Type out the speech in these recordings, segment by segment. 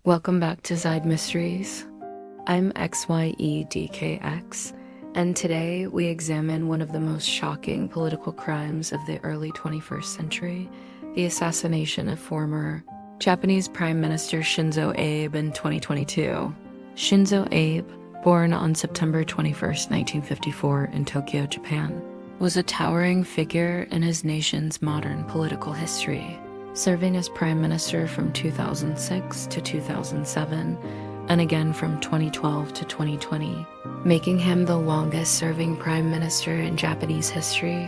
Welcome back to XYED Mysteries. I'm XYEDKX, and today we examine one of the most shocking political crimes of the early 21st century, the assassination of former Japanese Prime Minister Shinzo Abe in 2022. Shinzo Abe, born on September 21, 1954 in Tokyo, Japan, was a towering figure in his nation's modern political history, serving as prime minister from 2006 to 2007, and again from 2012 to 2020, making him the longest-serving prime minister in Japanese history.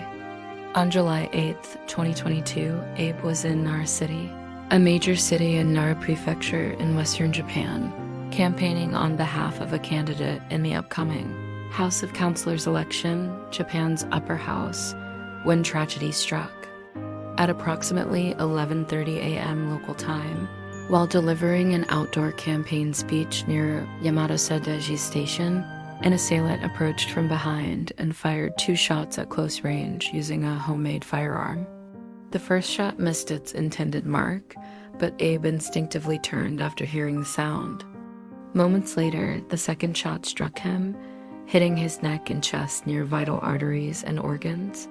On July 8, 2022, Abe was in Narrati, a major city in Nara Prefecture in western Japan, campaigning on behalf of a candidate in the upcoming House of Councilors election, Japan's upper house, when tragedy struck. At approximately 11:30 a.m. local time, while delivering an outdoor campaign speech near Yamada-Sedaiji Station, an assailant approached from behind and fired 2 shots at close range using a homemade firearm. The first shot missed its intended mark, but Abe instinctively turned after hearing the sound. Moments later, the second shot struck him, hitting his neck and chest near vital arteries and organs.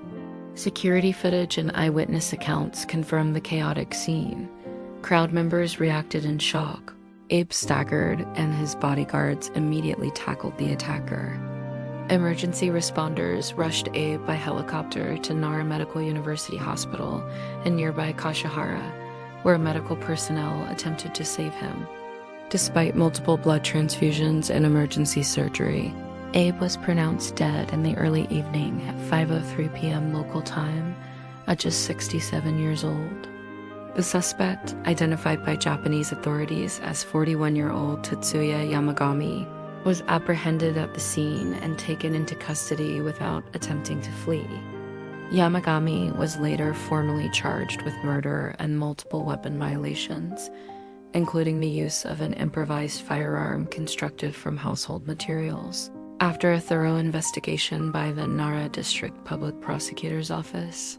Security footage and eyewitness accounts confirmed the chaotic scene. Crowd members reacted in shock. Abe staggered, and his bodyguards immediately tackled the attacker. Emergency responders rushed Abe by helicopter to Nara Medical University Hospital in nearby Kashihara, where medical personnel attempted to save him. Despite multiple blood transfusions and emergency surgery, Abe was pronounced dead in the early evening at 5:03 p.m. local time, at just 67 years old. The suspect, identified by Japanese authorities as 41-year-old Tetsuya Yamagami, was apprehended at the scene and taken into custody without attempting to flee. Yamagami was later formally charged with murder and multiple weapon violations, including the use of an improvised firearm constructed from household materials. After a thorough investigation by the Nara District Public Prosecutor's Office,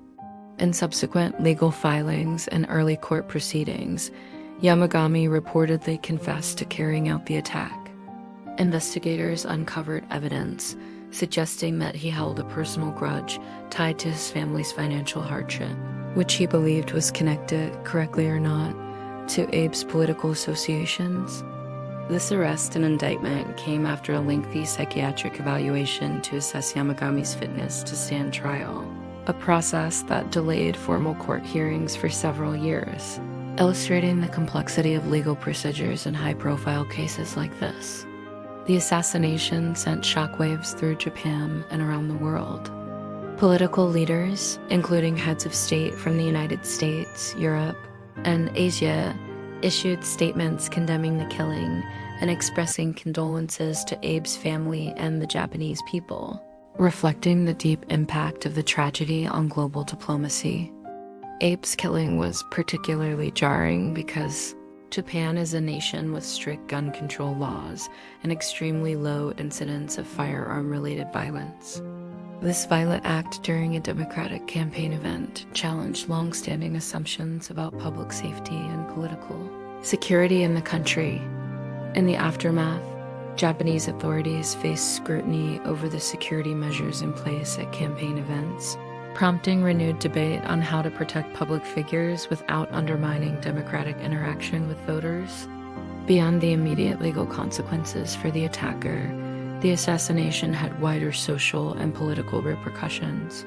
in subsequent legal filings and early court proceedings, Yamagami reportedly confessed to carrying out the attack. Investigators uncovered evidence suggesting that he held a personal grudge tied to his family's financial hardship, which he believed was connected, correctly or not, to Abe's political associations. This arrest and indictment came after a lengthy psychiatric evaluation to assess Yamagami's fitness to stand trial, a process that delayed formal court hearings for several years, illustrating the complexity of legal procedures in high-profile cases like this. The assassination sent shockwaves through Japan and around the world. Political leaders, including heads of state from the United States, Europe, and Asia, issued statements condemning the killing and expressing condolences to Abe's family and the Japanese people, reflecting the deep impact of the tragedy on global diplomacy. Abe's killing was particularly jarring because Japan is a nation with strict gun control laws and extremely low incidence of firearm-related violence. This violent act during a Democratic campaign event challenged long-standing assumptions about public safety and political security in the country. In the aftermath, Japanese authorities faced scrutiny over the security measures in place at campaign events, prompting renewed debate on how to protect public figures without undermining democratic interaction with voters. Beyond the immediate legal consequences for the attacker, the assassination had wider social and political repercussions.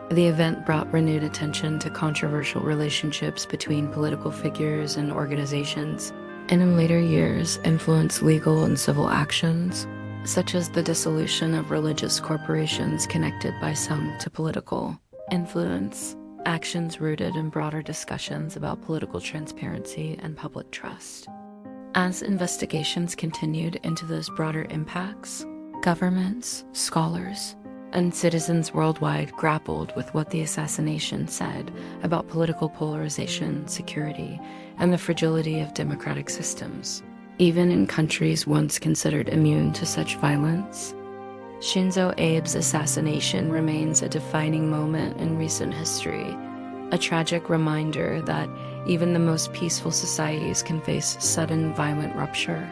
The event brought renewed attention to controversial relationships between political figures and organizations, and in later years influenced legal and civil actions, such as the dissolution of religious corporations connected by some to political influence, actions rooted in broader discussions about political transparency and public trust. As investigations continued into those broader impacts, governments, scholars, and citizens worldwide grappled with what the assassination said about political polarization, security, and the fragility of democratic systems, even in countries once considered immune to such violence. Shinzo Abe's assassination remains a defining moment in recent history, a tragic reminder that Even the most peaceful societies can face sudden, violent rupture.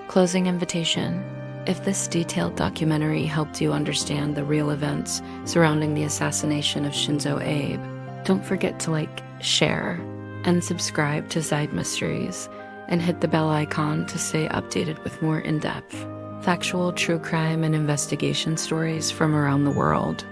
Closing invitation. If this detailed documentary helped you understand the real events surrounding the assassination of Shinzo Abe, don't forget to like, share, and subscribe to XYED Mysteries, and hit the bell icon to stay updated with more in-depth, factual true crime and investigation stories from around the world.